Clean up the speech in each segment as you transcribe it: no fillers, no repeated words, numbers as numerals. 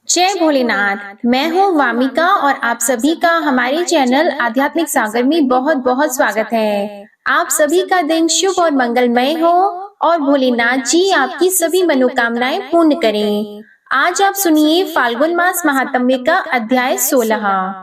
जय भोलेनाथ। मैं हूँ वामिका और आप सभी का हमारे चैनल आध्यात्मिक सागर में बहुत बहुत स्वागत है। आप सभी का दिन शुभ और मंगलमय हो और भोलेनाथ जी आपकी सभी मनोकामनाएं पूर्ण करें। आज आप सुनिए फाल्गुन मास महात्म्य का अध्याय 16।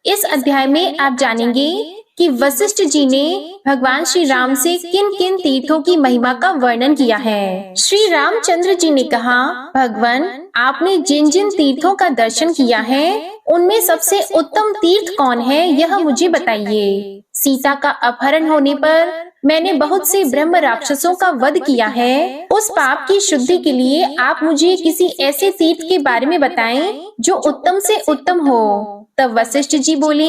इस अध्याय में आप जानेंगे कि वशिष्ठ जी ने भगवान श्री राम से किन किन तीर्थों की महिमा का वर्णन किया है। श्री रामचंद्र जी ने कहा, भगवान आपने जिन जिन तीर्थों का दर्शन किया है उनमें सबसे उत्तम तीर्थ कौन है, यह मुझे बताइए। सीता का अपहरण होने पर मैंने बहुत से ब्रह्म राक्षसों का वध किया है। उस पाप की शुद्धि के लिए आप मुझे किसी ऐसे तीर्थ के बारे में बताएं जो उत्तम से उत्तम हो। तब वशिष्ठ जी बोले,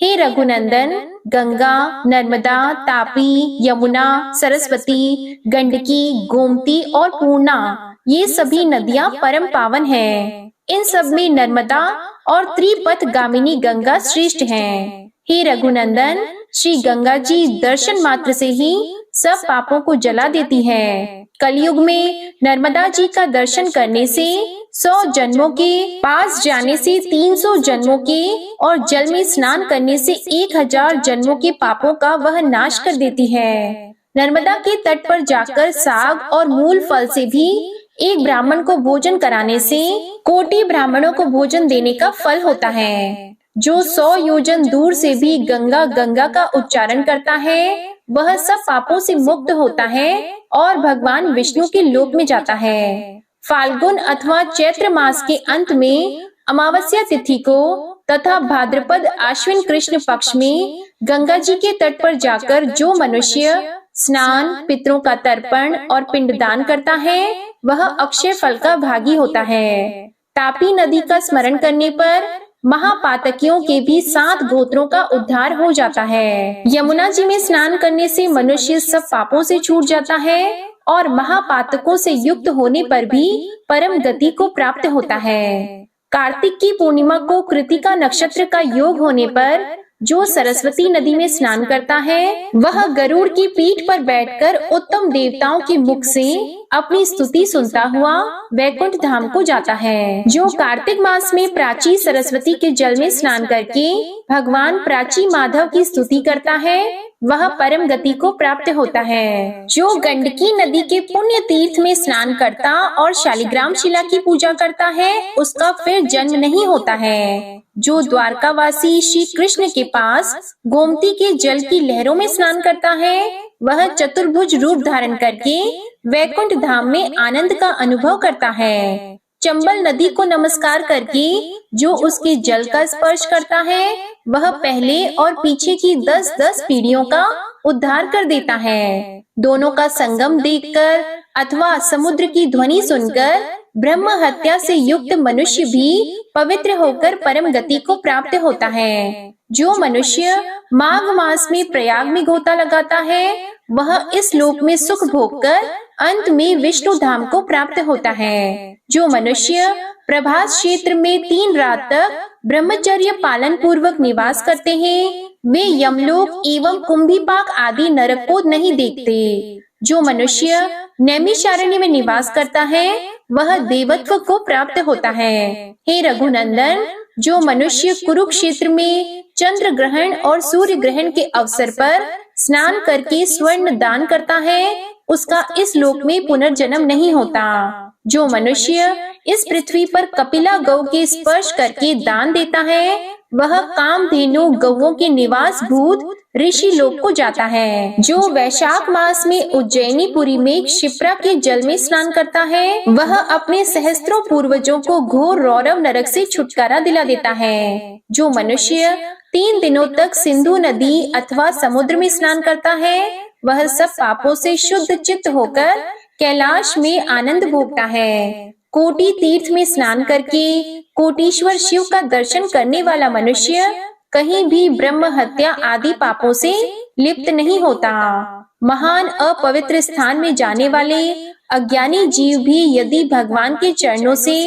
हे रघुनंदन, गंगा, नर्मदा, तापी, यमुना, सरस्वती, गंडकी, गोमती और पूर्णा, ये सभी नदियां परम पावन हैं। इन सब में नर्मदा और त्रिपथ गामिनी गंगा श्रेष्ठ हैं। हे रघुनंदन, श्री गंगा जी दर्शन मात्र से ही सब पापों को जला देती है। कलयुग में नर्मदा जी का दर्शन करने से 100 जन्मों के, पास जाने से 300 जन्मों के और जल में स्नान करने से 1000 जन्मों के पापों का वह नाश कर देती है। नर्मदा के तट पर जाकर साग और मूल फल से भी एक ब्राह्मण को भोजन कराने से कोटि ब्राह्मणों को भोजन देने का फल होता है। जो 100 योजन दूर से भी गंगा गंगा का उच्चारण करता है वह सब पापों से मुक्त होता है और भगवान विष्णु के लोक में जाता है। फाल्गुन अथवा चैत्र मास के अंत में अमावस्या तिथि को तथा भाद्रपद आश्विन कृष्ण पक्ष में गंगा जी के तट पर जाकर जो मनुष्य स्नान, पितरों का तर्पण और पिंडदान करता है वह अक्षय फल का भागी होता है। तापी नदी का स्मरण करने पर महापातकियों के भी 7 गोत्रों का उद्धार हो जाता है। यमुना जी में स्नान करने से मनुष्य सब पापों से छूट जाता है और महापातकों से युक्त होने पर भी परम गति को प्राप्त होता है। कार्तिक की पूर्णिमा को कृतिका नक्षत्र का योग होने पर जो सरस्वती नदी में स्नान करता है वह गरुड़ की पीठ पर बैठकर उत्तम देवताओं के मुख से अपनी स्तुति सुनता हुआ वैकुंठ धाम को जाता है। जो कार्तिक मास में प्राची सरस्वती के जल में स्नान करके भगवान प्राची माधव की स्तुति करता है वह परम गति को प्राप्त होता है। जो गंडकी नदी के पुण्य तीर्थ में स्नान करता और शालिग्राम शिला की पूजा करता है उसका फिर जन्म नहीं होता है। जो द्वारकावासी श्री कृष्ण के पास गोमती के जल की लहरों में स्नान करता है वह चतुर्भुज रूप धारण करके वैकुंठ धाम में आनंद का अनुभव करता है। चंबल नदी को नमस्कार करके जो उसके जल का स्पर्श करता है वह पहले और पीछे की 10-10 पीढ़ियों का उद्धार कर देता है। दोनों का संगम देखकर अथवा समुद्र की ध्वनि सुनकर ब्रह्म हत्या से युक्त मनुष्य भी पवित्र होकर परम गति को प्राप्त होता है। जो मनुष्य माघ मास में प्रयाग में गोता लगाता है वह इस लोक में सुख भोगकर अंत में विष्णु धाम को प्राप्त होता है। जो मनुष्य प्रभास क्षेत्र में 3 रात तक ब्रह्मचर्य पालन पूर्वक निवास करते हैं वे यमलोक एवं कुंभीपाक आदि नरक को नहीं देखते। जो मनुष्य नैमिषारण्य में निवास करता है वह देवत्व को प्राप्त होता है। हे रघुनंदन, जो मनुष्य कुरुक्षेत्र में चंद्र ग्रहण और सूर्य ग्रहण के अवसर पर स्नान करके स्वर्ण दान करता है उसका इस लोक में पुनर्जन्म नहीं होता। जो मनुष्य इस पृथ्वी पर कपिला गौ के स्पर्श करके दान देता है वह कामधेनु गौओं के निवास भूत ऋषि लोक को जाता है। जो वैशाख मास में उज्जैनीपुरी में क्षिप्रा के जल में स्नान करता है वह अपने सहस्त्रों पूर्वजों को घोर रौरव नरक से छुटकारा दिला देता है। जो मनुष्य 3 दिनों तक सिंधु नदी अथवा समुद्र में स्नान करता है वह सब पापों से शुद्ध चित्त होकर कैलाश में आनंद भोगता है। कोटि तीर्थ में स्नान करके कोटीश्वर शिव का दर्शन करने वाला मनुष्य कहीं भी ब्रह्म हत्या आदि पापों से लिप्त नहीं होता। महान अपवित्र स्थान में जाने वाले अज्ञानी जीव भी यदि भगवान के चरणों से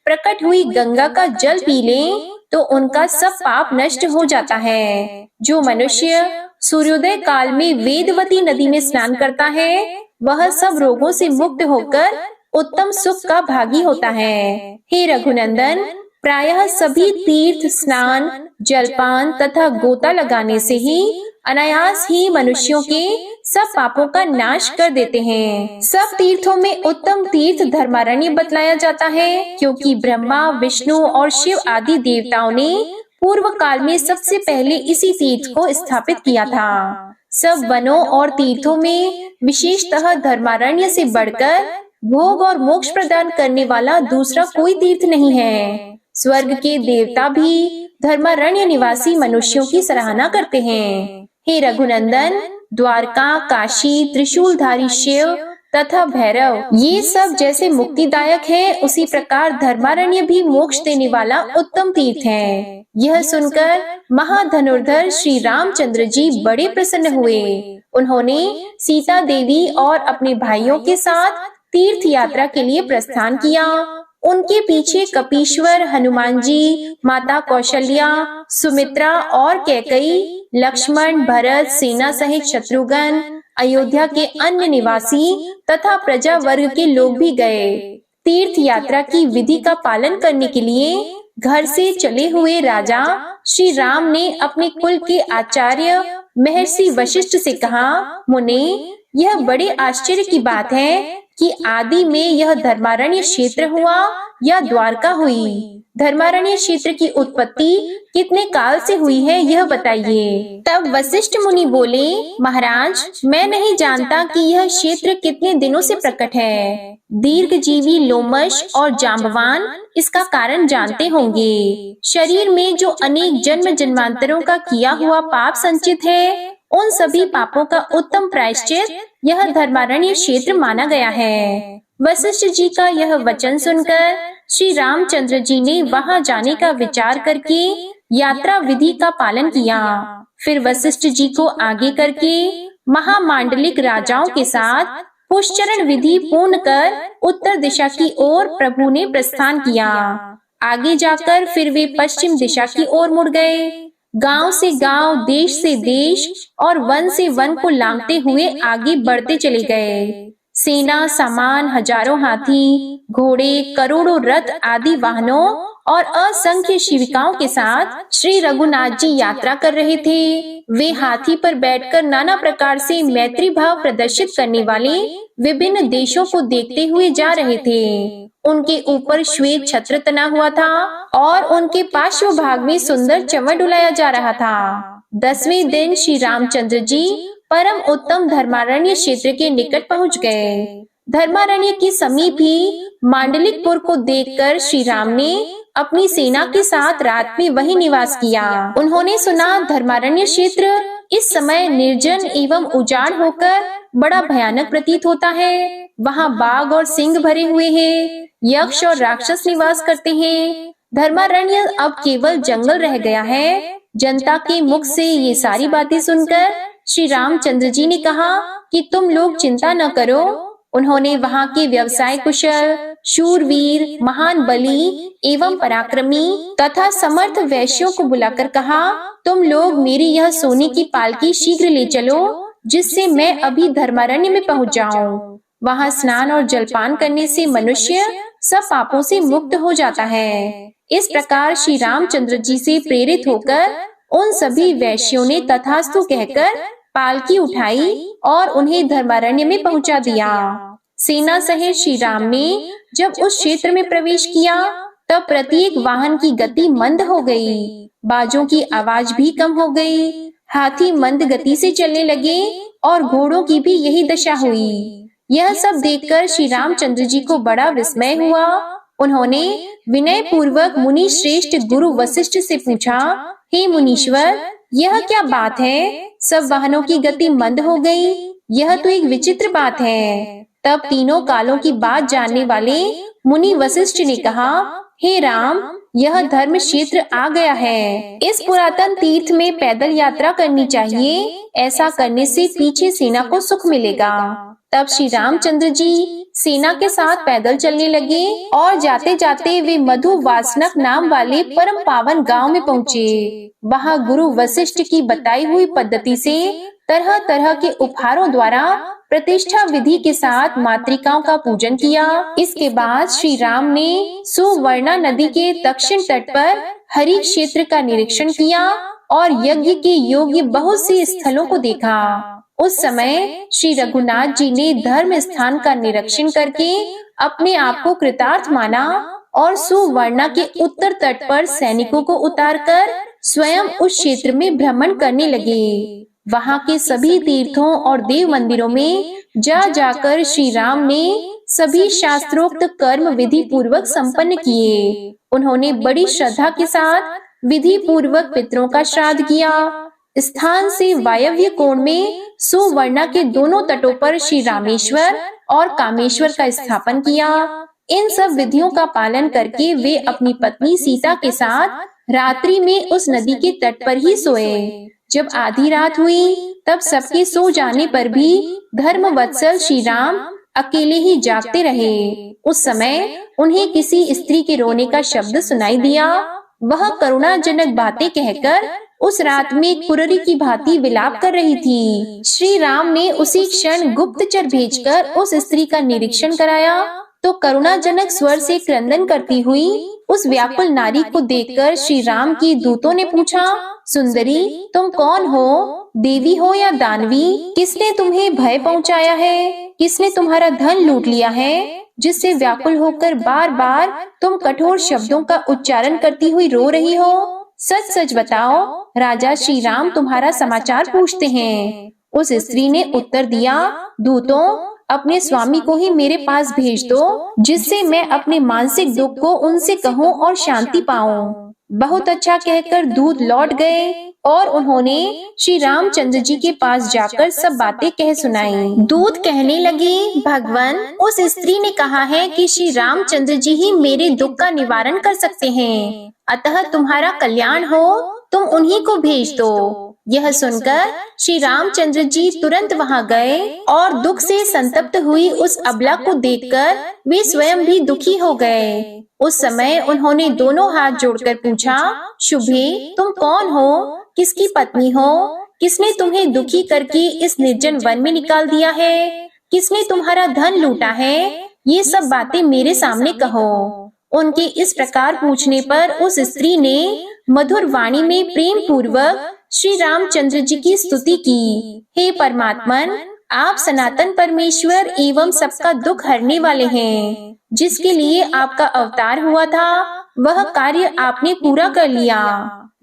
प्रकट हुई गंगा का जल पी लें तो उनका सब पाप नष्ट हो जाता है। जो मनुष्य सूर्योदय काल में वेदवती नदी में स्नान करता है वह सब रोगों से मुक्त होकर उत्तम सुख का भागी होता है। हे रघुनंदन, प्रायः सभी तीर्थ स्नान, जलपान तथा गोता लगाने से ही अनायास ही मनुष्यों के सब पापों का नाश कर देते हैं। सब तीर्थों में उत्तम तीर्थ धर्मारण्य बतलाया जाता है, क्योंकि ब्रह्मा, विष्णु और शिव आदि देवताओं ने पूर्व काल में सबसे पहले इसी तीर्थ को स्थापित किया था। सब वनों और तीर्थों में विशेषतः धर्मारण्य से बढ़कर भोग और मोक्ष प्रदान करने वाला दूसरा कोई तीर्थ नहीं है। स्वर्ग के देवता भी धर्मारण्य निवासी मनुष्यों की सराहना करते हैं। हे रघुनंदन, द्वारका, काशी, त्रिशूलधारी शिव तथा भैरव ये सब जैसे मुक्तिदायक है, उसी प्रकार धर्मारण्य भी मोक्ष देने वाला उत्तम तीर्थ है। यह सुनकर महाधनुर्धर श्री रामचंद्र जी बड़े प्रसन्न हुए। उन्होंने सीता देवी और अपने भाइयों के साथ तीर्थ यात्रा के लिए प्रस्थान किया। उनके पीछे कपीश्वर, हनुमान जी, माता कौशल्या, सुमित्रा और कैकेयी, लक्ष्मण, भरत, सेना सहित शत्रुघ्न, अयोध्या के अन्य निवासी तथा प्रजा वर्ग के लोग भी गए। तीर्थ यात्रा की विधि का पालन करने के लिए घर से चले हुए राजा श्री राम ने अपने कुल के आचार्य महर्षि वशिष्ठ से कहा, मुने, यह बड़े आश्चर्य की बात है कि आदि में यह धर्मारण्य क्षेत्र हुआ या द्वारका हुई। धर्मारण्य क्षेत्र की उत्पत्ति कितने काल से हुई है, यह बताइए। तब वशिष्ठ मुनि बोले, महाराज, मैं नहीं जानता कि यह क्षेत्र कितने दिनों से प्रकट है। दीर्घजीवी लोमश और जांबवान इसका कारण जानते होंगे। शरीर में जो अनेक जन्म जन्मांतरों का किया हुआ पाप संचित है, उन सभी पापों का उत्तम प्रायश्चित यह धर्मारण्य क्षेत्र माना गया है। वशिष्ठ जी का यह वचन सुनकर श्री रामचंद्र जी ने वहां जाने का विचार करके यात्रा विधि का पालन किया। फिर वशिष्ठ जी को आगे करके महामांडलिक राजाओं के साथ पुष्चरण विधि पूर्ण कर उत्तर दिशा की ओर प्रभु ने प्रस्थान किया। आगे जाकर फिर वे पश्चिम दिशा की ओर मुड़ गए। गांव से गांव, देश से देश और वन से वन को लांघते हुए आगे बढ़ते चले गए। सेना, सामान, हजारों हाथी, घोड़े, करोड़ों रथ आदि वाहनों और असंख्य शिविकाओं के साथ श्री रघुनाथ जी यात्रा कर रहे थे। वे हाथी पर बैठकर नाना प्रकार से मैत्री भाव प्रदर्शित करने वाले विभिन्न देशों को देखते हुए जा रहे थे। उनके ऊपर श्वेत छत्र तना हुआ था और उनके पार्श्व भाग में सुंदर चंवर डुलाया जा रहा था। 10वें दिन श्री रामचंद्र जी परम उत्तम धर्मारण्य क्षेत्र के निकट पहुंच गए। धर्मारण्य के समीप ही मांडलिकपुर को देखकर श्री राम ने अपनी सेना के साथ रात में वहीं निवास किया। उन्होंने सुना धर्मारण्य क्षेत्र इस समय निर्जन एवं उजाड़ होकर बड़ा भयानक प्रतीत होता है। वहाँ बाघ और सिंह भरे हुए हैं, यक्ष और राक्षस निवास करते हैं। धर्मारण्य अब केवल जंगल रह गया है। जनता के मुख से ये सारी बातें सुनकर श्री रामचंद्र जी ने कहा कि तुम लोग चिंता न करो। उन्होंने वहाँ के व्यवसाय कुशल, शूरवीर, महान बली एवं पराक्रमी तथा समर्थ वैश्यों को बुलाकर कहा, तुम लोग मेरी यह सोने की पालकी शीघ्र ले चलो, जिससे मैं अभी धर्मारण्य में पहुँच जाऊँ। वहाँ स्नान और जलपान करने से मनुष्य सब पापों से मुक्त हो जाता है। इस प्रकार श्री रामचंद्र जी से प्रेरित होकर उन सभी वैश्यों ने तथास्तु कहकर पालकी उठाई और उन्हें धर्मारण्य में पहुंचा दिया। सेना सहित श्री राम ने जब उस क्षेत्र में प्रवेश किया, तब प्रत्येक वाहन की गति मंद हो गई, बाजों की आवाज भी कम हो गई, हाथी मंद गति से चलने लगे और घोड़ों की भी यही दशा हुई। यह सब देखकर श्री रामचंद्र जी को बड़ा विस्मय हुआ। उन्होंने विनय पूर्वक मुनि श्रेष्ठ गुरु वशिष्ठ से पूछा, हे मुनीश्वर, यह क्या बात है? सब वाहनों की गति मंद हो गई। यह तो एक विचित्र बात है। तब तीनों कालों की बात जानने वाले मुनि वशिष्ठ ने कहा, हे राम, यह धर्म क्षेत्र आ गया है। इस पुरातन तीर्थ में पैदल यात्रा करनी चाहिए। ऐसा करने से पीछे सेना को सुख मिलेगा। तब श्री रामचंद्र जी सेना के साथ पैदल चलने लगे और जाते जाते वे मधु वासनक नाम वाले परम पावन गांव में पहुँचे। वहाँ गुरु वशिष्ठ की बताई हुई पद्धति से तरह तरह के उपहारों द्वारा प्रतिष्ठा विधि के साथ मातृकाओं का पूजन किया। इसके बाद श्री राम ने सुवर्णा नदी के दक्षिण तट पर हरि क्षेत्र का निरीक्षण किया और यज्ञ के योग्य बहुत से स्थलों को देखा। उस समय श्री रघुनाथ जी ने धर्म स्थान का निरीक्षण करके अपने आप को कृतार्थ माना और सुवर्णा के उत्तर तट पर सैनिकों को उतारकर स्वयं उस क्षेत्र में भ्रमण करने लगे। वहां के सभी तीर्थों और देव मंदिरों में जा जाकर श्री राम ने सभी शास्त्रोक्त कर्म विधि पूर्वक संपन्न किए। उन्होंने बड़ी श्रद्धा के साथ विधि पूर्वक पितरों का श्राद्ध किया। स्थान से वायव्य कोण में सुवर्णा के दोनों तटों पर श्री रामेश्वर और कामेश्वर का स्थापन किया। इन सब विधियों का पालन करके वे अपनी पत्नी सीता के साथ रात्रि में उस नदी के तट पर ही सोए। जब आधी रात हुई तब सबके सो जाने पर भी धर्म वत्सल श्री राम अकेले ही जागते रहे। उस समय उन्हें किसी स्त्री के रोने का शब्द सुनाई दिया। वह करुणाजनक बातें कहकर उस रात में कुररी की भांति विलाप कर रही थी। श्री राम ने उसी क्षण गुप्तचर भेजकर उस स्त्री का निरीक्षण कराया तो करुणाजनक स्वर से क्रंदन करती हुई उस व्याकुल नारी को देखकर श्री राम की दूतों ने पूछा, सुंदरी तुम कौन हो? देवी हो या दानवी? किसने तुम्हें भय पहुंचाया है? किसने तुम्हारा धन लूट लिया है जिससे व्याकुल होकर बार बार तुम कठोर शब्दों का उच्चारण करती हुई रो रही हो? सच सच बताओ, राजा श्री राम तुम्हारा समाचार पूछते हैं। उस स्त्री ने उत्तर दिया, दूतों अपने स्वामी को ही मेरे पास भेज दो जिससे मैं अपने मानसिक दुख को उनसे कहूँ और शांति पाऊँ। बहुत अच्छा कहकर दूत लौट गए और उन्होंने श्री रामचंद्र जी के पास जाकर सब बातें कह सुनाई। दूत कहने लगे, भगवान उस स्त्री ने कहा है कि श्री रामचंद्र जी ही मेरे दुख का निवारण कर सकते हैं, अतः तुम्हारा कल्याण हो, तुम उन्हीं को भेज दो। यह सुनकर श्री रामचंद्र जी तुरंत वहां गए और दुख से संतप्त हुई उस अबला को देखकर वे स्वयं भी दुखी हो गए। उस समय उन्होंने दोनों हाथ जोड़कर पूछा, शुभे तुम कौन हो? किसकी पत्नी हो? किसने तुम्हें दुखी करके इस निर्जन वन में निकाल दिया है? किसने तुम्हारा धन लूटा है? ये सब बातें मेरे सामने कहो। उनके इस प्रकार पूछने पर उस स्त्री ने मधुर वाणी में प्रेम पूर्वक श्री रामचंद्र जी की स्तुति की। हे परमात्मन, आप सनातन परमेश्वर एवं सबका दुख हरने वाले हैं। जिसके लिए आपका अवतार हुआ था वह कार्य आपने पूरा कर लिया।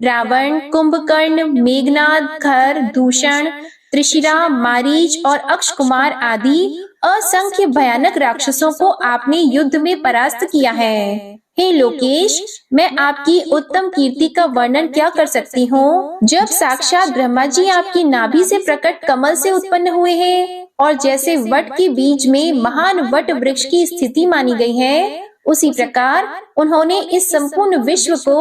रावण, कुंभकर्ण, मेघनाद, खर, दूषण, त्रिशिरा, मारीच और अक्षकुमार आदि असंख्य भयानक राक्षसों को आपने युद्ध में परास्त किया है। हे लोकेश, मैं आपकी उत्तम कीर्ति का वर्णन क्या कर सकती हूँ। जब साक्षात ब्रह्मा जी आपकी नाभि से प्रकट कमल से उत्पन्न हुए हैं और जैसे वट के बीज में महान वट वृक्ष की स्थिति मानी गई है, उसी प्रकार उन्होंने इस संपूर्ण विश्व को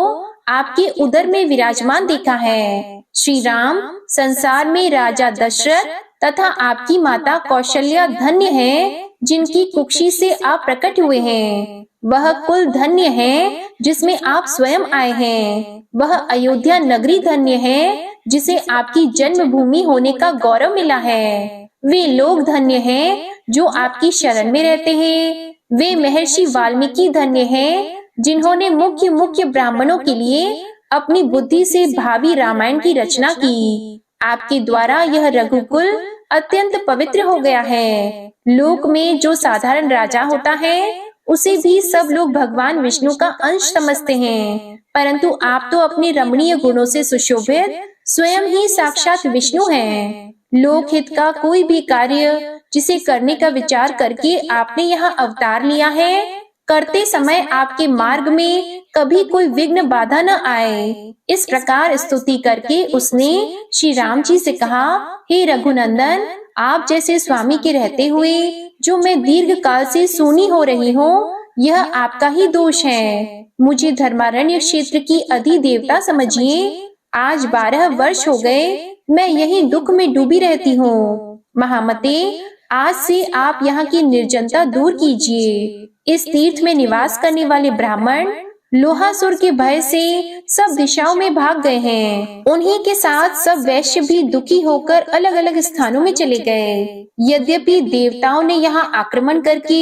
आपके उदर में विराजमान देखा है। श्री राम संसार में राजा दशरथ तथा आपकी माता कौशल्या धन्य है जिनकी कुक्षी से आप प्रकट हुए हैं। वह कुल धन्य है जिसमें आप स्वयं आए हैं। वह अयोध्या नगरी धन्य है जिसे आपकी जन्मभूमि होने का गौरव मिला है। वे लोग धन्य हैं जो आपकी शरण में रहते हैं। वे महर्षि वाल्मीकि धन्य हैं जिन्होंने मुख्य मुख्य ब्राह्मणों के लिए अपनी बुद्धि से भावी रामायण की रचना की। आपके द्वारा यह रघुकुल अत्यंत पवित्र हो गया है। लोक में जो साधारण राजा होता है उसे भी सब लोग भगवान विष्णु का अंश समझते हैं, परंतु आप तो अपने रमणीय गुणों से सुशोभित स्वयं ही साक्षात विष्णु हैं। लोकहित का कोई भी कार्य जिसे करने का विचार करके आपने यहाँ अवतार लिया है, करते समय आपके मार्ग में कभी कोई विघ्न बाधा न आए। इस प्रकार स्तुति करके उसने श्री राम जी से कहा, हे रघुनंदन, आप जैसे स्वामी के रहते हुए जो मैं दीर्घ काल से सूनी हो रही हूँ, यह आपका ही दोष है। मुझे धर्मारण्य क्षेत्र की अधिदेवता समझिए। आज 12 वर्ष हो गए मैं यही दुख में डूबी रहती हूँ। महामते, आज से आप यहाँ की निर्जनता दूर कीजिए। इस तीर्थ में निवास करने वाले ब्राह्मण लोहासुर के भय से सब दिशाओं में भाग गए हैं। उन्हीं के साथ सब वैश्य भी दुखी होकर अलग अलग स्थानों में चले गए। यद्यपि देवताओं ने यहाँ आक्रमण करके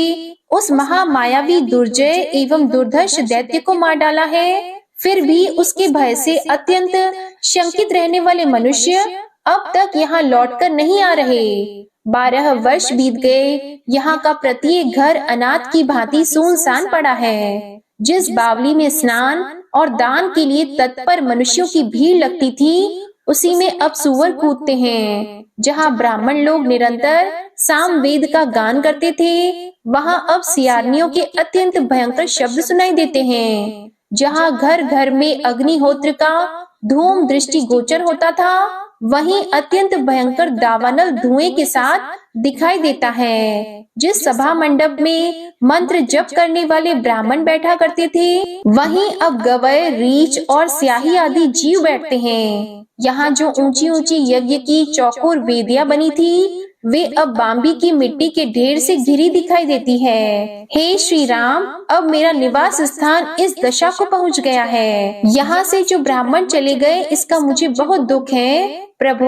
उस महामायावी दुर्जय एवं दुर्धर्ष दैत्य को मार डाला है, फिर भी उसके भय से अत्यंत शंकित रहने वाले मनुष्य अब तक यहाँ लौटकर नहीं आ रहे। 12 वर्ष बीत गए। यहाँ का प्रत्येक घर अनाथ की भांति सुनसान पड़ा है। जिस बावली में स्नान और दान के लिए तत्पर मनुष्यों की भीड़ लगती थी, उसी में अब सुअर कूदते हैं। जहाँ ब्राह्मण लोग निरंतर सामवेद का गान करते थे, वहाँ अब सियारनियों के अत्यंत भयंकर शब्द सुनाई देते हैं। जहाँ घर घर में अग्निहोत्र का धूम दृष्टि गोचर होता था, वहीं अत्यंत भयंकर दावानल धुएं के साथ दिखाई देता है। जिस सभा मंडप में मंत्र जप करने वाले ब्राह्मण बैठा करते थे, वहीं अब गवय, रीछ और स्याही आदि जीव बैठते हैं। यहाँ जो ऊंची ऊंची यज्ञ की चौकोर वेदियां बनी थी, वे अब बाम्बी की मिट्टी के ढेर से घिरी दिखाई देती है। हे श्री राम, अब मेरा निवास स्थान इस दशा को पहुँच गया है। यहाँ से जो ब्राह्मण चले गए, इसका मुझे बहुत दुख है। प्रभु,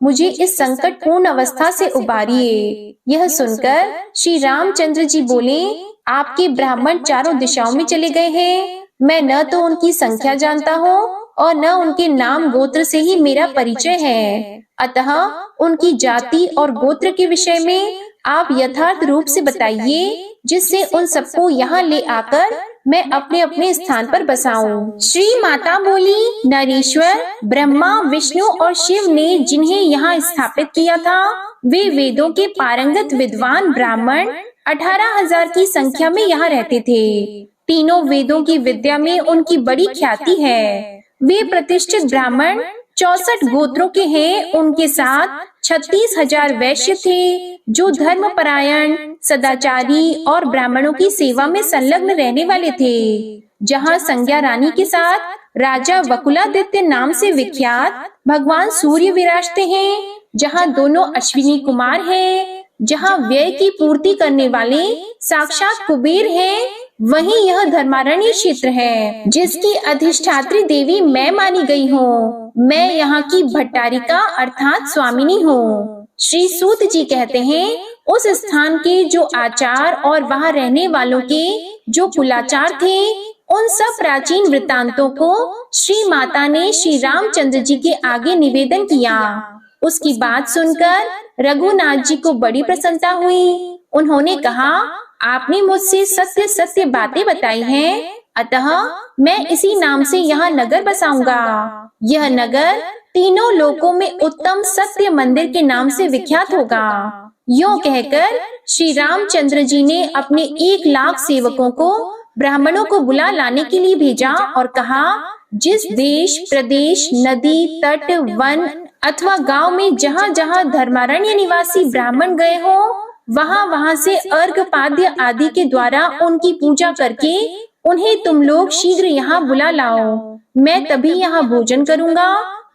मुझे इस संकटपूर्ण अवस्था से उबारिए। यह सुनकर श्री रामचंद्र जी बोले, आपके ब्राह्मण चारों दिशाओं में चले गए हैं। मैं न तो उनकी संख्या जानता हूँ और न उनके नाम गोत्र से ही मेरा परिचय है। अतः उनकी जाति और गोत्र के विषय में आप यथार्थ रूप से बताइए, जिससे उन सबको यहाँ ले आकर मैं अपने अपने स्थान पर बसाऊं। श्री माता बोली, नरेश्वर, ब्रह्मा, विष्णु और शिव ने जिन्हें यहाँ स्थापित किया था, वे वेदों के पारंगत विद्वान ब्राह्मण 18,000 की संख्या में यहाँ रहते थे। तीनों वेदों की विद्या में उनकी बड़ी ख्याति है। वे प्रतिष्ठित ब्राह्मण 64 गोत्रों के हैं। उनके साथ 36,000 वैश्य थे, जो धर्मपरायण, सदाचारी और ब्राह्मणों की सेवा में संलग्न रहने वाले थे। जहाँ संज्ञा रानी के साथ राजा वकुलादित्य नाम से विख्यात भगवान सूर्य विराजते हैं, जहाँ दोनों अश्विनी कुमार हैं, जहाँ व्यय की पूर्ति करने वाले साक्षात कुबेर हैं, वहीं यह धर्मारण्य क्षेत्र है, जिसकी अधिष्ठात्री देवी मैं मानी गई हूँ। मैं यहाँ की भट्टारिका अर्थात स्वामिनी हूँ। श्री सूत जी कहते हैं, उस स्थान के जो आचार और वहाँ रहने वालों के जो कुलाचार थे, उन सब प्राचीन वृत्तांतों को श्री माता ने श्री रामचंद्र जी के आगे निवेदन किया। उसकी बात सुनकर रघुनाथ जी को बड़ी प्रसन्नता हुई। उन्होंने कहा, आपने मुझसे सत्य सत्य बातें बताई हैं, अतः मैं इसी नाम से यहाँ नगर बसाऊंगा। यह नगर तीनों लोकों में उत्तम सत्य मंदिर के नाम से विख्यात होगा। यूं कहकर श्री रामचंद्र जी ने अपने 1 लाख सेवकों को ब्राह्मणों को बुला लाने के लिए भेजा और कहा, जिस देश, प्रदेश, नदी, तट, वन अथवा गांव में जहाँ जहाँ धर्मारण्य निवासी ब्राह्मण गए हो, वहाँ वहाँ से अर्घपाद्य आदि के द्वारा उनकी पूजा करके उन्हें तुम लोग शीघ्र यहाँ बुला लाओ। मैं तभी यहाँ भोजन करूँगा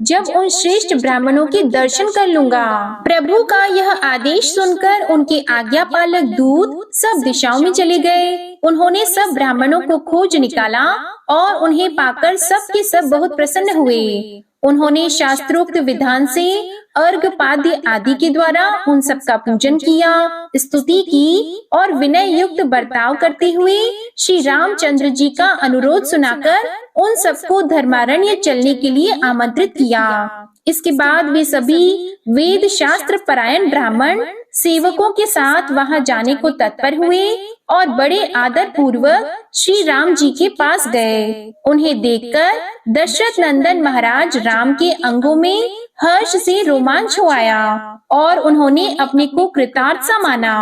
जब उन श्रेष्ठ ब्राह्मणों के दर्शन कर लूंगा। प्रभु का यह आदेश सुनकर उनके आज्ञा पालक दूत सब दिशाओं में चले गए। उन्होंने सब ब्राह्मणों को खोज निकाला और उन्हें पाकर सब के सब बहुत प्रसन्न हुए। उन्होंने शास्त्रोक्त विधान से अर्घपाद्य आदि के द्वारा उन सब का पूजन किया, स्तुति की और विनय युक्त बर्ताव करते हुए श्री रामचंद्र जी का अनुरोध सुनाकर उन सबको धर्मारण्य चलने के लिए आमंत्रित किया। इसके बाद वे सभी वेद शास्त्र परायण ब्राह्मण सेवकों के साथ वहां जाने को तत्पर हुए और बड़े आदर पूर्वक श्री राम जी के पास गए। उन्हें देखकर दशरथ नंदन महाराज राम के अंगों में हर्ष से रोमांच हो आया और उन्होंने अपने को कृतार्थ सा माना।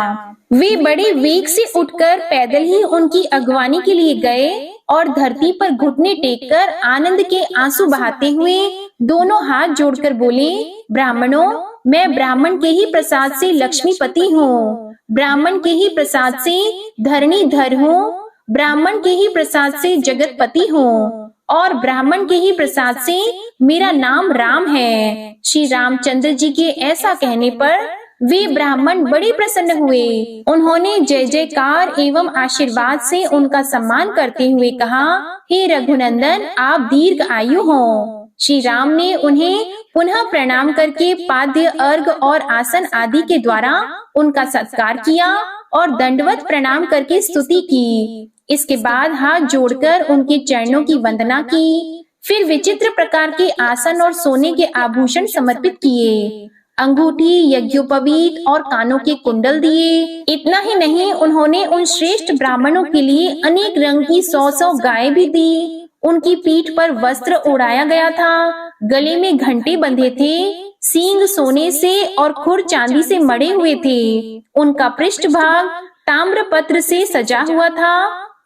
वे बड़े वेग से उठकर पैदल ही उनकी अगवानी के लिए गए और धरती पर घुटने टेककर आनंद के आंसू बहाते हुए दोनों हाथ जोड़कर बोले, ब्राह्मणों, मैं ब्राह्मण के ही प्रसाद से लक्ष्मीपति हूँ, ब्राह्मण के ही प्रसाद से धरणीधर हूँ, ब्राह्मण के ही प्रसाद से जगतपति हूँ और ब्राह्मण के ही प्रसाद से मेरा नाम राम है। श्री रामचंद्र जी के ऐसा कहने पर वे ब्राह्मण बड़े प्रसन्न हुए। उन्होंने जय जयकार एवं आशीर्वाद से उनका सम्मान करते हुए कहा, हे रघुनंदन, आप दीर्घ आयु हो। श्री राम ने उन्हें पुनः प्रणाम करके पाद्य, अर्घ और आसन आदि के द्वारा उनका सत्कार किया और दंडवत प्रणाम करके स्तुति की। इसके बाद हाथ जोड़कर उनके चरणों की वंदना की। फिर विचित्र प्रकार के आसन और सोने के आभूषण समर्पित किए। अंगूठी, यज्ञोपवीत और कानों के कुंडल दिए। इतना ही नहीं, उन्होंने उन श्रेष्ठ ब्राह्मणों के लिए अनेक रंग की 100 गायें भी दी। उनकी पीठ पर वस्त्र ओढ़ाया गया था, गले में घंटे बंधे थे, सींग सोने से और खुर चांदी से मढ़े हुए थे। उनका पृष्ठभाग ताम्रपत्र से सजा हुआ था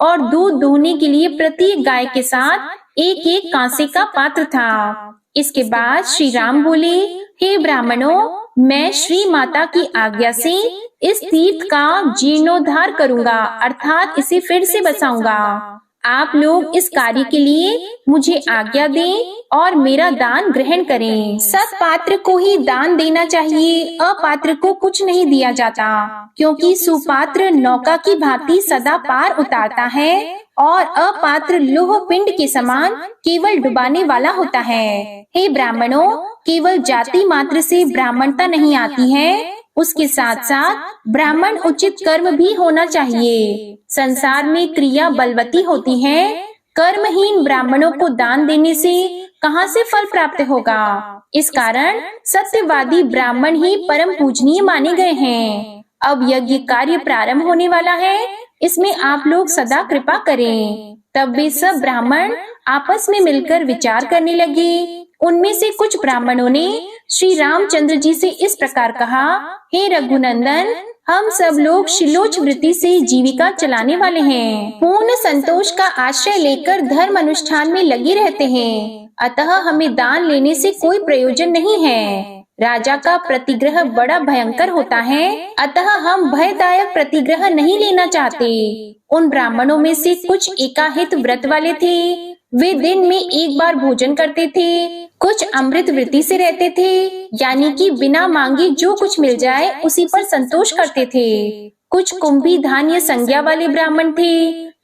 और दूध दूहने के लिए प्रत्येक गाय के साथ एक एक कांसे का पात्र था। इसके बाद श्री राम बोले, हे ब्राह्मणों, मैं श्री माता की आज्ञा से इस तीर्थ का जीर्णोद्धार करूंगा, अर्थात इसे फिर से बसाऊंगा। आप लोग इस कार्य के लिए मुझे आज्ञा दें और मेरा दान ग्रहण करें। सत्पात्र को ही दान देना चाहिए, अपात्र को कुछ नहीं दिया जाता, क्योंकि सुपात्र नौका की भांति सदा पार उतारता है और अपात्र लोह पिंड के समान केवल डुबाने वाला होता है। हे ब्राह्मणों, केवल जाति मात्र से ब्राह्मणता नहीं आती है, उसके साथ साथ ब्राह्मण उचित कर्म भी होना चाहिए। संसार में क्रिया बलवती होती है, कर्महीन ब्राह्मणों को दान देने से कहां से फल प्राप्त होगा। इस कारण सत्यवादी ब्राह्मण ही परम पूजनीय माने गए हैं। अब यज्ञ कार्य प्रारंभ होने वाला है, इसमें आप लोग सदा कृपा करें। तब वे सब ब्राह्मण आपस में मिलकर विचार करने लगे। उनमें से कुछ ब्राह्मणों ने श्री रामचंद्र जी से इस प्रकार कहा, हे रघुनंदन, हम सब लोग शिलोच वृत्ति से जीविका चलाने वाले हैं। पूर्ण संतोष का आश्रय लेकर धर्म अनुष्ठान में लगे रहते हैं, अतः हमें दान लेने से कोई प्रयोजन नहीं है। राजा का प्रतिग्रह बड़ा भयंकर होता है, अतः हम भयदायक प्रतिग्रह नहीं लेना चाहते। उन ब्राह्मणों में से कुछ एकाहित व्रत वाले थे। वे दिन में एक बार भोजन करते थे, कुछ अमृत वृत्ति से रहते थे, यानी कि बिना मांगे जो कुछ मिल जाए उसी पर संतोष करते थे। कुछ कुंभी धान्य संज्ञा वाले ब्राह्मण थे,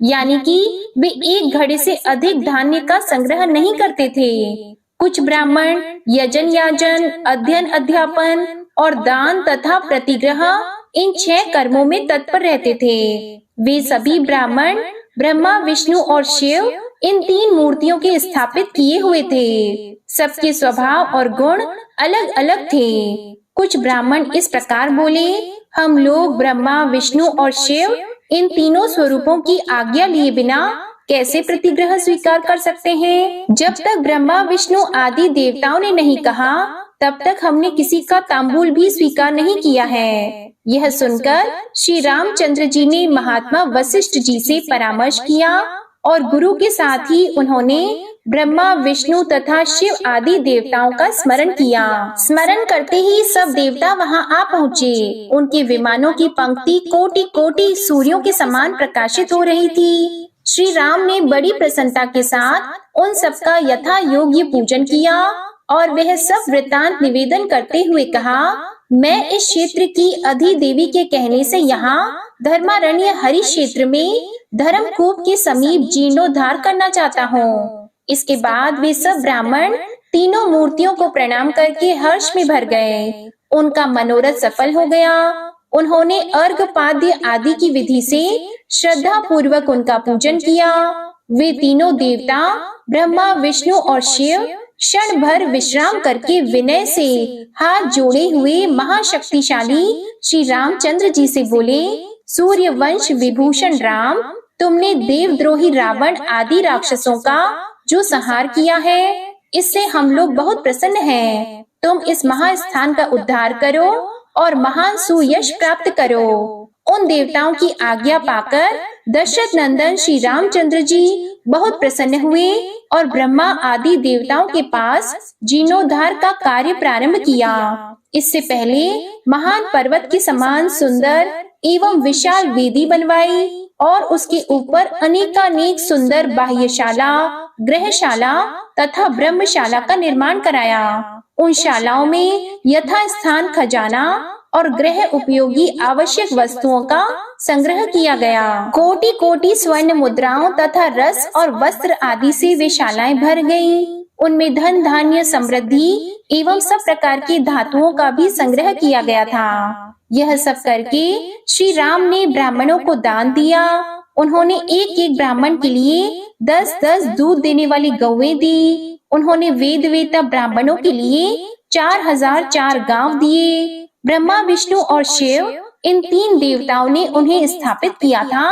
यानी कि वे एक घड़े से अधिक धान्य का संग्रह नहीं करते थे। कुछ ब्राह्मण यजन याजन, अध्ययन अध्यापन और दान तथा प्रतिग्रह, इन 6 कर्मों में तत्पर रहते थे। वे सभी ब्राह्मण ब्रह्मा, विष्णु और शिव, इन 3 मूर्तियों के स्थापित किए हुए थे। सबके स्वभाव और गुण अलग अलग थे। कुछ ब्राह्मण इस प्रकार बोले, हम लोग ब्रह्मा, विष्णु और शिव, इन तीनों स्वरूपों की आज्ञा लिए बिना कैसे प्रतिग्रह स्वीकार कर सकते हैं। जब तक ब्रह्मा, विष्णु आदि देवताओं ने नहीं कहा, तब तक हमने किसी का तांबूल भी स्वीकार नहीं किया है। यह सुनकर श्री रामचंद्र जी ने महात्मा वशिष्ठ जी से परामर्श किया और गुरु के साथ ही उन्होंने ब्रह्मा, विष्णु तथा शिव आदि देवताओं का स्मरण किया। स्मरण करते ही सब देवता वहां आ पहुँचे। उनके विमानों की पंक्ति कोटि कोटि सूर्यों के समान प्रकाशित हो रही थी। श्री राम ने बड़ी प्रसन्नता के साथ उन सबका यथा योग्य पूजन किया और वह सब वृत्तांत निवेदन करते हुए कहा, मैं इस क्षेत्र की अधिदेवी के कहने से यहाँ धर्मारण्य हरि क्षेत्र में धर्मकूप के समीप जीर्णोद्धार करना चाहता हूँ। इसके बाद वे सब ब्राह्मण तीनों मूर्तियों को प्रणाम करके हर्ष में भर गए। उनका मनोरथ सफल हो गया। उन्होंने अर्घपाद्य आदि की विधि से श्रद्धा पूर्वक उनका पूजन किया। वे तीनों देवता ब्रह्मा, विष्णु और शिव क्षण भर विश्राम करके विनय से हाथ जोड़े हुए महाशक्तिशाली श्री रामचंद्र जी से बोले, सूर्य वंश विभूषण राम, तुमने देवद्रोही रावण आदि राक्षसों का जो संहार किया है, इससे हम लोग बहुत प्रसन्न हैं। तुम इस महास्थान का उद्धार करो और महान सुयश प्राप्त करो। उन देवताओं की आज्ञा पाकर दशरथ नंदन श्री रामचंद्र जी बहुत प्रसन्न हुए और ब्रह्मा आदि देवताओं के पास जीर्णोद्धार का कार्य प्रारंभ किया। इससे पहले महान पर्वत के समान सुंदर एवं विशाल वेदी बनवाई और उसके ऊपर अनेकानेक सुंदर बाह्यशाला, ग्रहशाला तथा ब्रह्मशाला का निर्माण कराया। उन शालाओं में यथास्थान खजाना और गृह उपयोगी आवश्यक वस्तुओं का संग्रह किया गया। कोटि कोटि स्वर्ण मुद्राओं तथा रस और वस्त्र आदि से वे शालाएं भर गईं। उनमें धन धान्य समृद्धि एवं सब प्रकार की धातुओं का भी संग्रह किया गया था। यह सब करके श्री राम ने ब्राह्मणों को दान दिया। उन्होंने एक एक ब्राह्मण के लिए 10-10 दूध देने वाली गौएं दी। उन्होंने वेद वेता ब्राह्मणों के लिए 4004 गांव दिए। ब्रह्मा विष्णु और शिव इन 3 देवताओं ने उन्हें स्थापित किया था,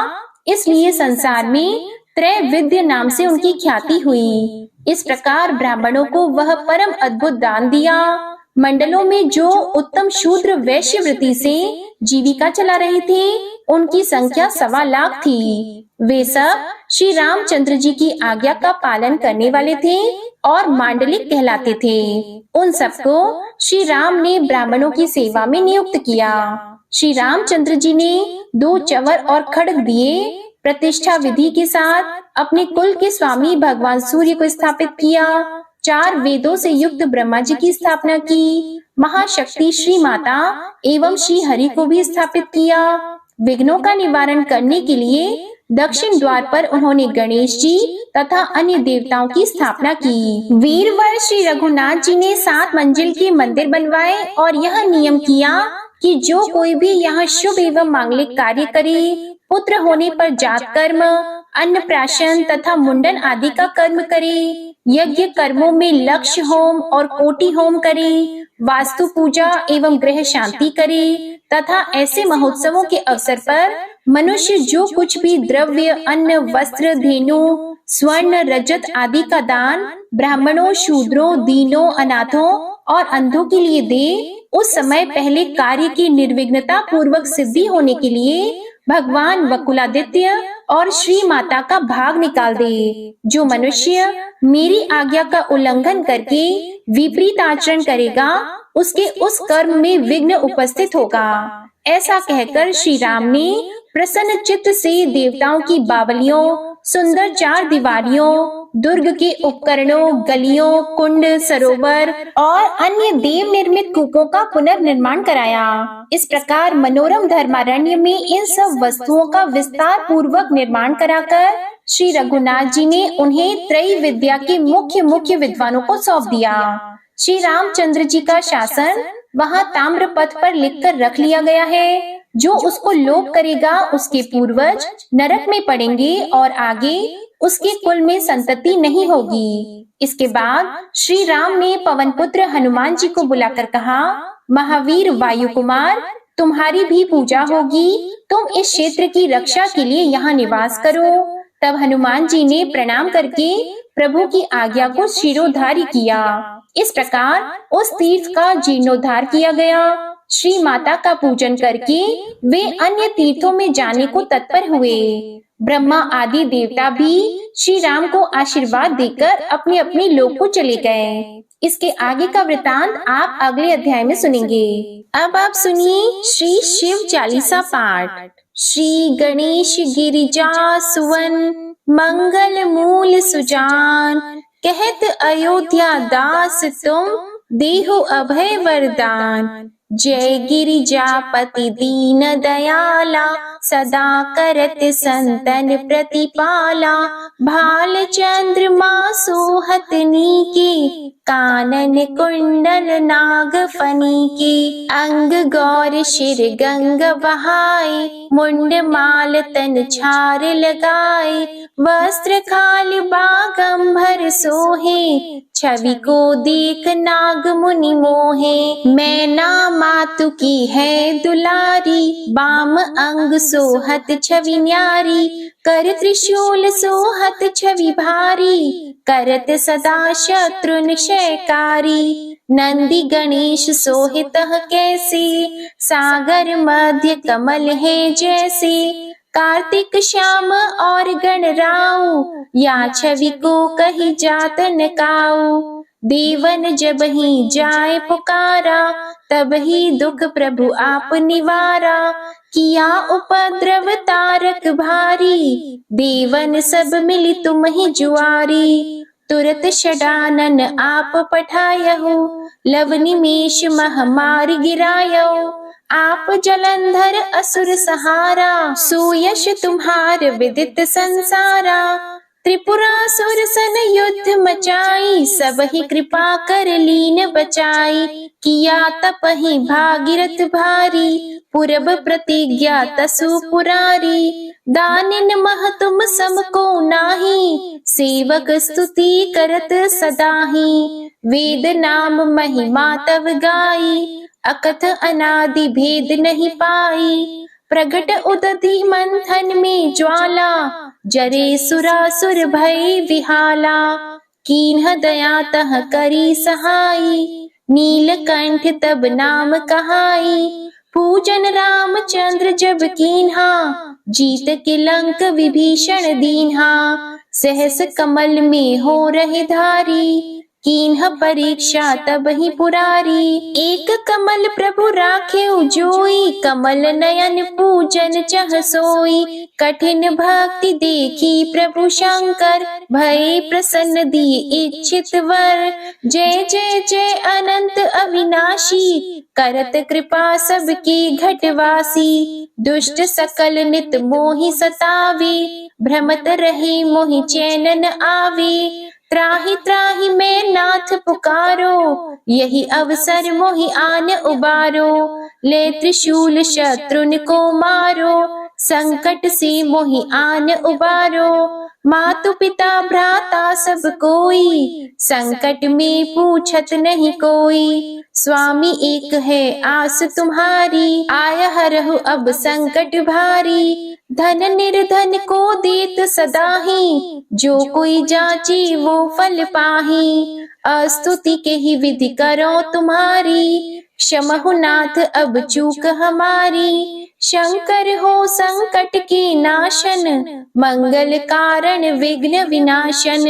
इसलिए संसार में त्रैविद्य नाम से उनकी ख्याति हुई। इस प्रकार ब्राह्मणों को वह परम अद्भुत दान दिया। मंडलों में जो उत्तम शूद्र वैश्य वृत्ति से जीविका चला रहे थे, उनकी संख्या 1.25 लाख थी। वे सब श्री रामचंद्र जी की आज्ञा का पालन करने वाले थे और मांडलिक कहलाते थे। उन सबको श्री राम ने ब्राह्मणों की सेवा में नियुक्त किया। श्री रामचंद्र जी ने 2 चंवर और खड्ग दिए। प्रतिष्ठा विधि के साथ अपने कुल के स्वामी भगवान सूर्य को स्थापित किया। 4 वेदों से युक्त ब्रह्मा जी की स्थापना की। महाशक्ति श्री माता एवं श्री हरि को भी स्थापित किया। विघ्नों का निवारण करने के लिए दक्षिण द्वार पर उन्होंने गणेश जी तथा अन्य देवताओं की स्थापना की। वीरवर श्री रघुनाथ जी ने 7 मंजिल के मंदिर बनवाए और यह नियम किया कि जो कोई भी यहाँ शुभ एवं मांगलिक कार्य करे, पुत्र होने पर जात कर्म, अन्नप्राशन तथा मुंडन आदि का कर्म करे, यज्ञ कर्मों में लक्ष्य होम और कोटि होम करे, वास्तु पूजा एवं गृह शांति करे तथा ऐसे महोत्सवों के अवसर पर मनुष्य जो कुछ भी द्रव्य, अन्न, वस्त्र, धेनु, स्वर्ण, रजत आदि का दान ब्राह्मणों, शूद्रों, दीनों, अनाथों और अंधों के लिए दे, उस समय पहले कार्य की निर्विघ्नता पूर्वक सिद्धि होने के लिए भगवान वकुलादित्य और श्री माता का भाग निकाल दे। जो मनुष्य मेरी आज्ञा का उल्लंघन करके विपरीत आचरण करेगा, उसके उस कर्म में विघ्न उपस्थित होगा। ऐसा कहकर श्री राम ने प्रसन्न चित्त से देवताओं की बावलियों, सुंदर 4 दीवारियों, दुर्ग के उपकरणों, गलियों, कुंड, सरोवर और अन्य देव निर्मित कूपों का पुनर्निर्माण कराया। इस प्रकार मनोरम धर्मारण्य में इन सब वस्तुओं का विस्तार पूर्वक निर्माण कराकर श्री रघुनाथ जी ने उन्हें त्रय विद्या के मुख्य विद्वानों को सौंप दिया। श्री रामचंद्र जी का शासन वहाँ ताम्र पथ पर लिखकर रख लिया गया है। जो उसको लोप करेगा, उसके पूर्वज नरक में पड़ेंगे और आगे उसके कुल में संतति नहीं होगी। इसके बाद श्री राम ने पवन पुत्र हनुमान जी को बुलाकर कहा, महावीर वायु कुमार, तुम्हारी भी पूजा होगी। तुम इस क्षेत्र की रक्षा के लिए यहाँ निवास करो। तब हनुमान जी ने प्रणाम करके प्रभु की आज्ञा को शिरोधार्य किया। इस प्रकार उस तीर्थ का जीर्णोद्धार किया गया। श्री माता का पूजन करके वे अन्य तीर्थों में जाने को तत्पर हुए। ब्रह्मा आदि देवता भी श्री राम को आशीर्वाद देकर अपने अपने लोक को चले गए। इसके आगे का वृतांत आप अगले अध्याय में सुनेंगे। अब आप सुनिए श्री शिव चालीसा पाठ। श्री गणेश गिरिजा सुवन मंगल मूल सुजान, कहत अयोध्या दास तुम देहो अभय वरदान। जय गिरिजापति दीन दयाला, सदा करत संतन प्रतिपाला। भाल चंद्रमा सोहत नीके, कानन कुंडल नाग फनी के। अंग गौर शिर गंग बहाए, मुंड माल तन छार लगाए। वस्त्र खाल बागंबर सोहे, छवि को देख नाग मुनि मोहे। मैना मातु की है दुलारी, बाम अंग सोहत छवि न्यारी। कर त्रिशूल सोहत छवि भारी, करत सदा शत्रु निशयकारी। नंदी गणेश सोहित कैसे, सागर मध्य कमल है जैसे। कार्तिक श्याम और गणराऊ, या छवि को कही जात न काऊ। देवन जब ही जाए पुकारा, तब ही दुख प्रभु आप निवारा। किया उपद्रव तारक भारी, देवन सब मिली तुम ही जुआरी। तुरत षडानन आप पठायहु, लव निमेष महामारी गिरायौ। आप जलंधर असुर सहारा, सुयश तुम्हार विदित संसारा। त्रिपुरासुर सन युद्ध मचाई, सब ही कृपा कर लीन बचाई। किया तपहि भागीरथ भारी, पूरब प्रतिज्ञा तसु पुरारी। दानिन मह तुम सम को नाही, सेवक स्तुति करत सदाहि। वेद नाम महिमा तव गाई, अकथ अनादि भेद नहीं पाई। प्रगट उदधि मंथन में ज्वाला, जरे सुरासुर भय विहाला। कीन्ह दया तह करी सहाई, नीलकंठ तब नाम कहाई। पूजन रामचंद्र जब कीन्हा, जीत के लंक विभीषण दीन्हा। सहस कमल में हो रहे धारी, कीन्ह परीक्षा तब ही पुरारी। एक कमल प्रभु राखे जोई, कमल नयन पूजन चह सोई। कठिन भक्ति देखी प्रभु शंकर, भय प्रसन्न दिए इच्छित वर। जय जय जय अनंत अविनाशी, करत कृपा सबकी घटवासी। दुष्ट सकल नित मोहि सतावे, भ्रमत रहे मोहि चैन न आवे। त्राहि त्राहि मैं नाथ पुकारो, यही अवसर मोहि आन उबारो। ले त्रिशूल शत्रुन को मारो, संकट से मोहि आन उबारो। मातु पिता भ्राता सब कोई, संकट में पूछत नहीं कोई। स्वामी एक है आस तुम्हारी, आय हरहु अब संकट भारी। धन निर्धन को देत सदाहि, जो कोई जाची वो फल पाही। अस्तुति के ही विधि करो तुम्हारी, क्षमहु नाथ अब चूक हमारी। शंकर हो संकट के नाशन, मंगल कारण विघ्न विनाशन।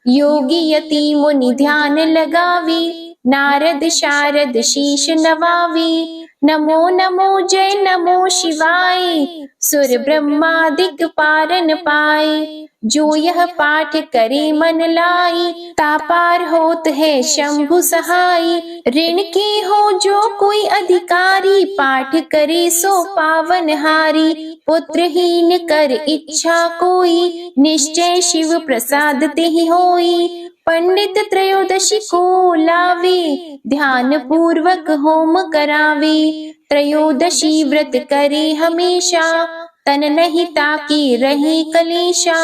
योगी यति मुनि ध्यान लगावी, नारद शारद शीश नवावी। नमो नमो जय नमो शिवाय, सुर ब्रह्मादिक पारन पाए। जो यह पाठ करे मन लाई, तापार होत है शंभु सहाय। ऋण के हो जो कोई अधिकारी, पाठ करे सो पावन हारी। पुत्रहीन कर इच्छा कोई, निश्चय शिव प्रसाद तेहि होई। पंडित त्रयोदशी को लावे, ध्यान पूर्वक होम करावे। त्रयोदशी व्रत करे हमेशा, तन नहीं ताकि रहे कलेशा।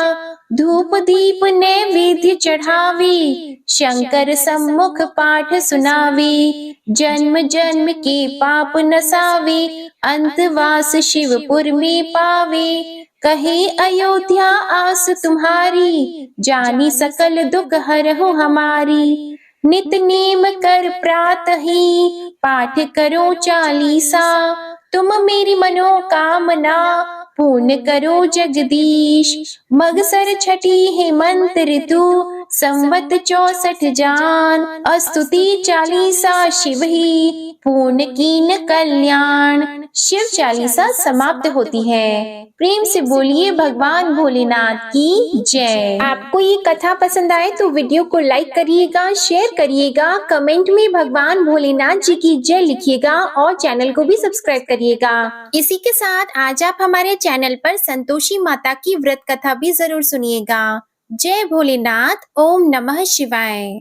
धूप दीप नैवेद्य चढ़ावे, शंकर सम्मुख पाठ सुनावे। जन्म जन्म के पाप नसावे, अंतवास शिवपुर में पावे। कहे अयोध्या आस तुम्हारी, जानी सकल दुख हरहु हमारी। नित नेम कर प्रातहि, पाठ करो चालीसा। तुम मेरी मनोकामना, पूर्ण करो जगदीश। मगसर छठी हेमंत ऋतु, संवत 64 जान। स्तुति चालीसा शिव ही, पूर्ण कीन कल्याण। शिव चालीसा समाप्त होती है। प्रेम से बोलिए भगवान भोलेनाथ की जय। आपको ये कथा पसंद आए तो वीडियो को लाइक करिएगा, शेयर करिएगा, कमेंट में भगवान भोलेनाथ जी की जय लिखिएगा और चैनल को भी सब्सक्राइब करिएगा। इसी के साथ आज आप हमारे चैनल पर संतोषी माता की व्रत कथा भी जरूर सुनिएगा। जय भोलेनाथ, ओम नमः शिवाय।